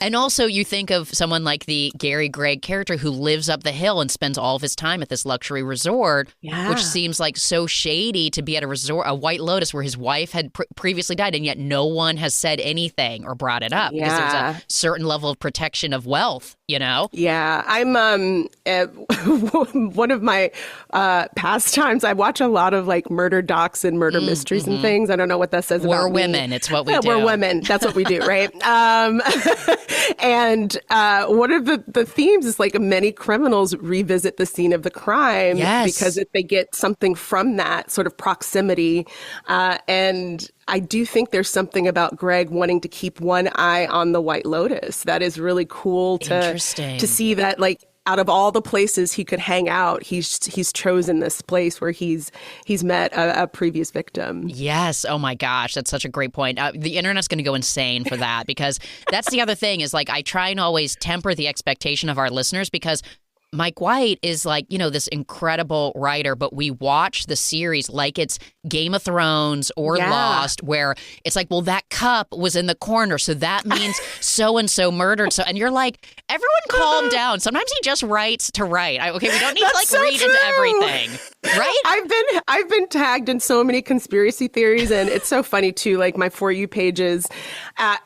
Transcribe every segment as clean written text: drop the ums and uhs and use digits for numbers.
And also you think of someone like the Gary Gregg character who lives up the hill and spends all of his time at this luxury resort, which seems like so shady to be at a resort, a White Lotus, where his wife had previously died, and yet no one has said anything or brought it up because there's a certain level of protection of wealth, you know? Yeah, I'm one of my pastimes. I watch a lot of like murder docs and murder mysteries and things. I don't know what that says about We're me. women. It's what we do. We're women. That's what we do, right? And one of the themes is like many criminals revisit the scene of the crime because if they get something from that sort of proximity. And I do think there's something about Gregg wanting to keep one eye on the White Lotus that is really cool to see that, like, out of all the places he could hang out, he's chosen this place where he's met a previous victim. Yes. Oh my gosh, that's such a great point. The internet's going to go insane for that because that's the other thing is like I try and always temper the expectation of our listeners because Mike White is like, you know, this incredible writer, but we watch the series like it's Game of Thrones or Lost, where it's like, well, that cup was in the corner, so that means so-and-so murdered. So, and you're like, everyone calm down. Sometimes he just writes to write. Okay, we don't need to like read into everything, right? I've been tagged in so many conspiracy theories, and it's so funny too. Like my For You pages,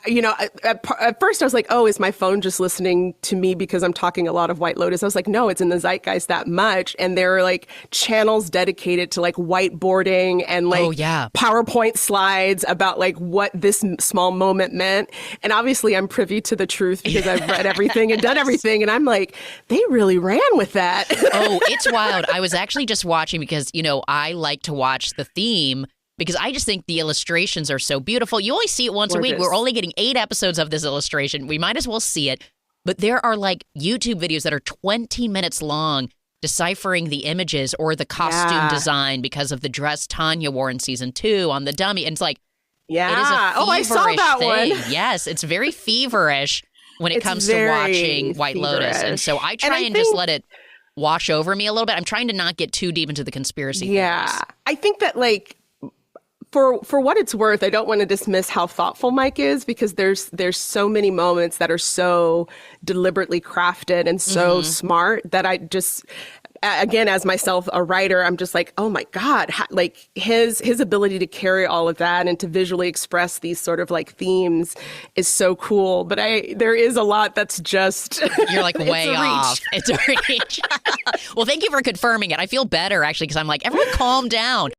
you know, at first I was like, oh, is my phone just listening to me because I'm talking a lot of White Lotus? I was like, no, it's in the zeitgeist that much. And there are like channels dedicated to like whiteboarding and like PowerPoint slides about like what this small moment meant. And obviously I'm privy to the truth because I've read everything and done everything. And I'm like, they really ran with that. Oh, it's wild. I was actually just watching because, you know, I like to watch the theme because I just think the illustrations are so beautiful. You only see it once a week. We're only getting 8 episodes of this illustration. We might as well see it. But there are like YouTube videos that are 20 minutes long deciphering the images or the costume design because of the dress Tanya wore in season 2 on the dummy. And it's like, it is a feverish I saw that thing. one. Yes, it's very feverish when it comes to watching White Lotus. And so I try and just let it wash over me a little bit. I'm trying to not get too deep into the conspiracy theories. I think that like, for what it's worth, I don't want to dismiss how thoughtful Mike is because there's so many moments that are so deliberately crafted and so smart that I just, again, as myself a writer, I'm just like, oh my God, like his ability to carry all of that and to visually express these sort of like themes is so cool. But there is a lot that's just you're like way off. It's a reach. Well, thank you for confirming it. I feel better actually because I'm like, everyone calm down.